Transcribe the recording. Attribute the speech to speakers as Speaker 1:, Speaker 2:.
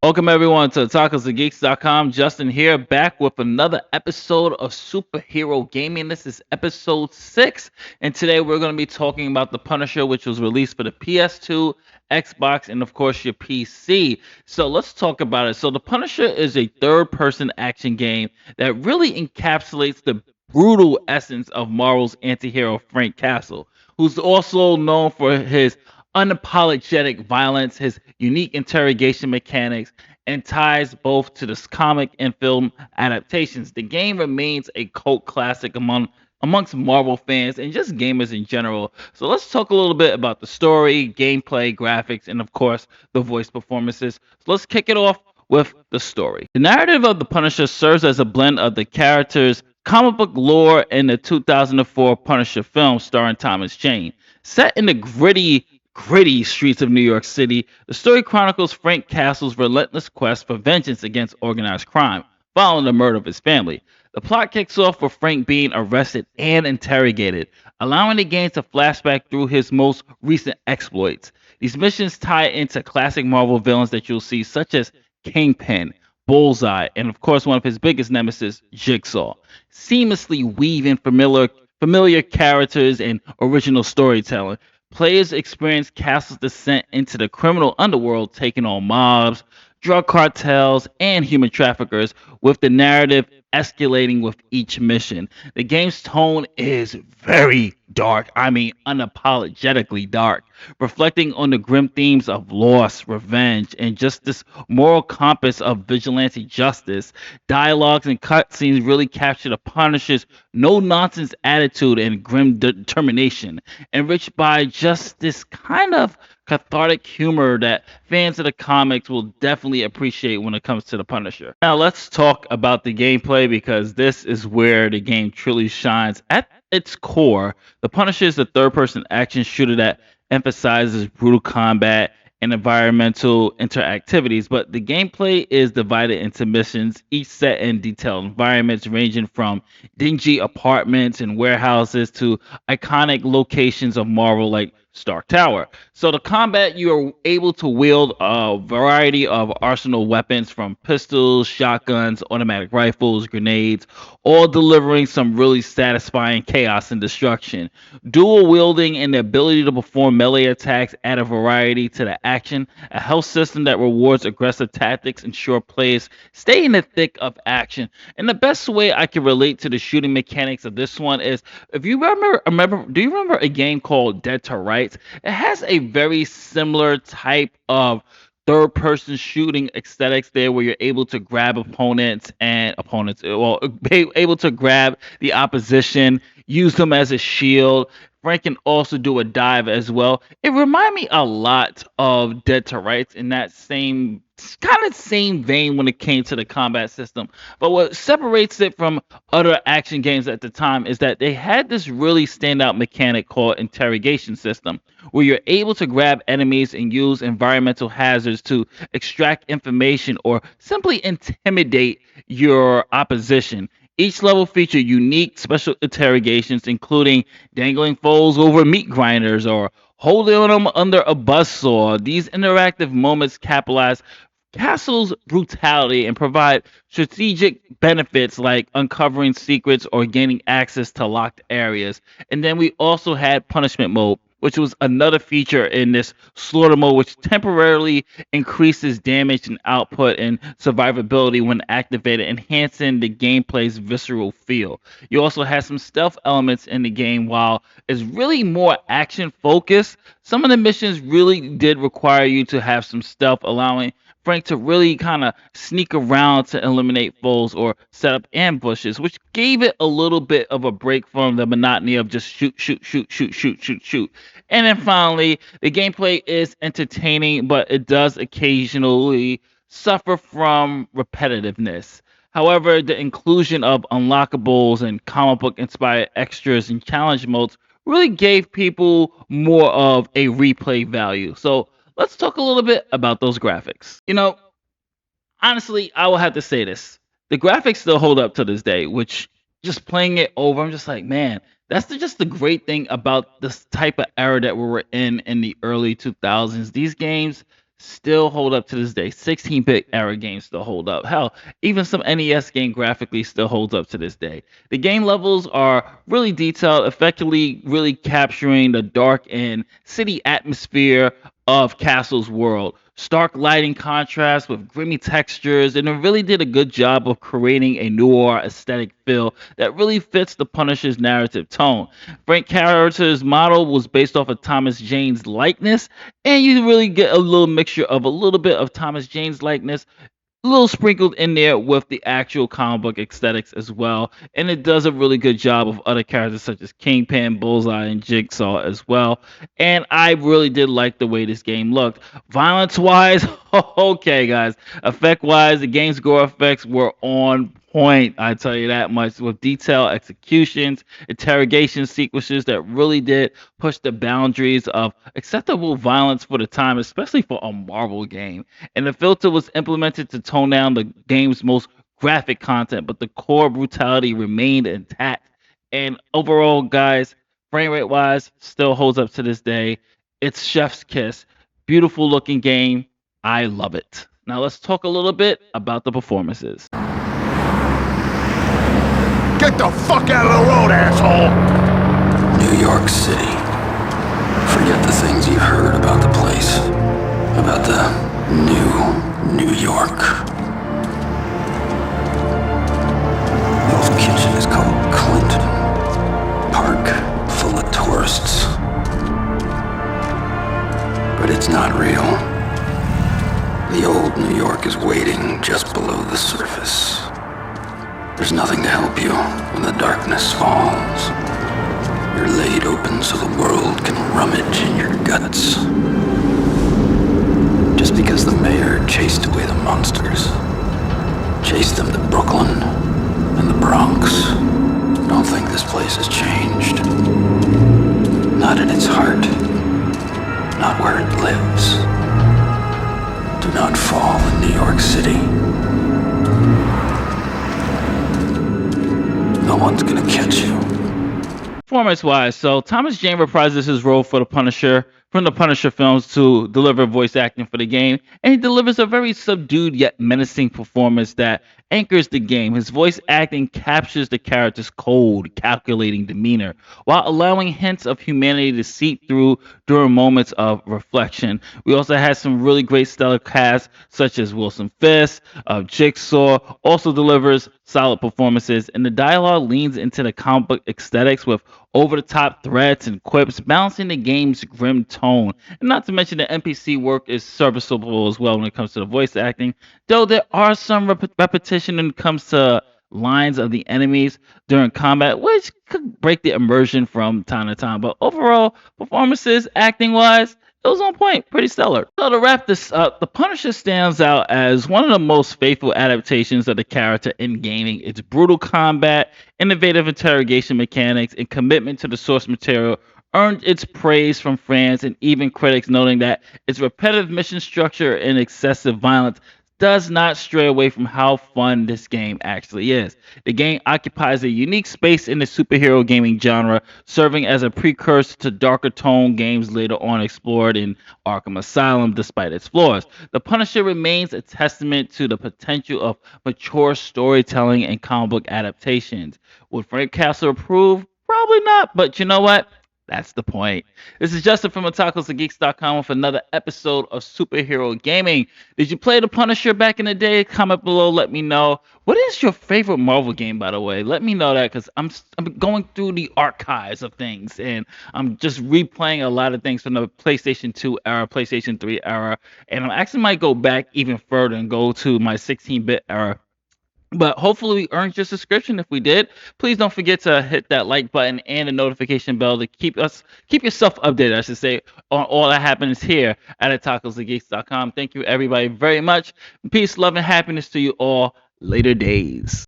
Speaker 1: Welcome everyone to TalkersandGeeks.com. Justin here, back with another episode of Superhero Gaming. This is episode 6, and today we're going to be talking about The Punisher, which was released for the PS2, Xbox, and of course your PC. So let's talk about it. So The Punisher is a third-person action game that really encapsulates the brutal essence of Marvel's anti-hero Frank Castle, who's also known for his unapologetic violence, his unique interrogation mechanics, and ties both to this comic and film adaptations. The game remains a cult classic amongst Marvel fans and just gamers in general. So let's talk a little bit about the story, gameplay, graphics, and of course the voice performances. So let's kick it off with the story. The narrative of The Punisher serves as a blend of the character's comic book lore and the 2004 Punisher film starring Thomas Jane. Set in the gritty streets of New York City, the story chronicles Frank Castle's relentless quest for vengeance against organized crime, following the murder of his family. The plot kicks off with Frank being arrested and interrogated, allowing the game to flashback through his most recent exploits. These missions tie into classic Marvel villains that you'll see, such as Kingpin, Bullseye, and of course one of his biggest nemesis, Jigsaw, seamlessly weaving familiar characters and original storytelling. Players experience Castle's descent into the criminal underworld, taking on mobs, drug cartels, and human traffickers, with the narrative escalating with each mission. The game's tone is very dark, I mean, unapologetically dark, reflecting on the grim themes of loss, revenge, and just this moral compass of vigilante justice. Dialogues and cutscenes really capture the Punisher's no nonsense attitude and grim determination, enriched by just this kind of cathartic humor that fans of the comics will definitely appreciate when it comes to the Punisher. Now let's talk about the gameplay, because this is where the game truly shines. At its core, the Punisher is a third-person action shooter that emphasizes brutal combat and environmental interactivities, but the gameplay is divided into missions, each set in detailed environments ranging from dingy apartments and warehouses to iconic locations of Marvel like Stark Tower. So the combat, you are able to wield a variety of arsenal weapons from pistols, shotguns, automatic rifles, grenades, all delivering some really satisfying chaos and destruction. Dual wielding and the ability to perform melee attacks add a variety to the action. A health system that rewards aggressive tactics ensure players stay in the thick of action. And the best way I can relate to the shooting mechanics of this one is, if you do you remember a game called Dead to Rights? It has a very similar type of third person shooting aesthetics there, where you're able to grab able to grab the opposition, use them as a shield. Frank can also do a dive as well. It reminded me a lot of Dead to Rights in that same vein when it came to the combat system. But what separates it from other action games at the time is that they had this really standout mechanic called interrogation system, where you're able to grab enemies and use environmental hazards to extract information or simply intimidate your opposition. Each level featured unique special interrogations, including dangling foes over meat grinders or holding them under a buzzsaw. These interactive moments capitalize Castle's brutality and provide strategic benefits like uncovering secrets or gaining access to locked areas. And then we also had punishment mode, which was another feature in this slaughter mode, which temporarily increases damage and output and survivability when activated, enhancing the gameplay's visceral feel. You also have some stealth elements in the game. While it's really more action focused, some of the missions really did require you to have some stealth, allowing Frank to really kind of sneak around to eliminate foes or set up ambushes, which gave it a little bit of a break from the monotony of just shoot, shoot, shoot, shoot, shoot, shoot, shoot. And then finally, the gameplay is entertaining, but it does occasionally suffer from repetitiveness. However, the inclusion of unlockables and comic book inspired extras and challenge modes really gave people more of a replay value. So let's talk a little bit about those graphics. Honestly, I will have to say this. The graphics still hold up to this day, which, just playing it over, I'm just like, man, that's just the great thing about this type of era that we were in the early 2000s. These games still hold up to this day. 16-bit era games still hold up. Hell, even some NES game graphically still holds up to this day. The game levels are really detailed, effectively really capturing the dark and city atmosphere of Castle's world. Stark lighting contrast with grimy textures, and it really did a good job of creating a noir aesthetic feel that really fits the Punisher's narrative tone. Frank Character's model was based off of Thomas Jane's likeness, and you really get a little mixture of a little bit of Thomas Jane's likeness, a little sprinkled in there with the actual comic book aesthetics as well. And it does a really good job of other characters such as Kingpin, Bullseye, and Jigsaw as well. And I really did like the way this game looked. Violence wise, okay, guys. Effect wise, the game's gore effects were on point. I tell you that much, with detailed executions, interrogation sequences that really did push the boundaries of acceptable violence for the time, especially for a Marvel game. And the filter was implemented to tone down the game's most graphic content, but the core brutality remained intact. And overall, guys, frame rate wise, still holds up to this day. It's chef's kiss. Beautiful looking game. I love it. Now let's talk a little bit about the performances.
Speaker 2: Get the fuck out of the road, asshole!
Speaker 3: New York City. Forget the things you've heard about the place. About the new New York. The old kitchen is called Clinton. Park full of tourists. But it's not real. The old New York is waiting just below the surface. There's nothing to help you when the darkness falls. You're laid open so the world can rummage in your guts. Just because the mayor chased away the monsters, chased them to Brooklyn and the Bronx, don't think this place has changed. Not in its heart, not where it lives. Do not fall in New York City. No one's gonna catch you.
Speaker 1: Performance wise, so Thomas Jane reprises his role for the Punisher from the Punisher films to deliver voice acting for the game, and he delivers a very subdued yet menacing performance that anchors the game. His voice acting captures the character's cold, calculating demeanor, while allowing hints of humanity to seep through during moments of reflection. We also had some really great stellar casts, such as Wilson Fisk, Jigsaw, also delivers solid performances, and the dialogue leans into the comic book aesthetics with over-the-top threats and quips, balancing the game's grim tone. And not to mention the NPC work is serviceable as well when it comes to the voice acting, though there are some repetition when it comes to lines of the enemies during combat, which could break the immersion from time to time. But overall, performances, acting-wise, it was on point, pretty stellar. So to wrap this up, The Punisher stands out as one of the most faithful adaptations of the character in gaming. Its brutal combat, innovative interrogation mechanics, and commitment to the source material earned its praise from fans and even critics, noting that its repetitive mission structure and excessive violence does not stray away from how fun this game actually is. The game occupies a unique space in the superhero gaming genre, serving as a precursor to darker tone games later on explored in Arkham Asylum despite its flaws. The Punisher remains a testament to the potential of mature storytelling and comic book adaptations. Would Frank Castle approve? Probably not, but you know what? That's the point. This is Justin from otakusandgeeks.com with another episode of Superhero Gaming. Did you play The Punisher back in the day? Comment below, let me know. What is your favorite Marvel game, by the way? Let me know that, because I'm going through the archives of things, and I'm just replaying a lot of things from the PlayStation 2 era, PlayStation 3 era, and I actually might go back even further and go to my 16-bit era. But hopefully we earned your subscription. If we did, please don't forget to hit that like button and the notification bell to keep yourself updated, I should say, on all that happens here at otakusandgeeks.com. Thank you everybody very much. Peace, love, and happiness to you all. Later days.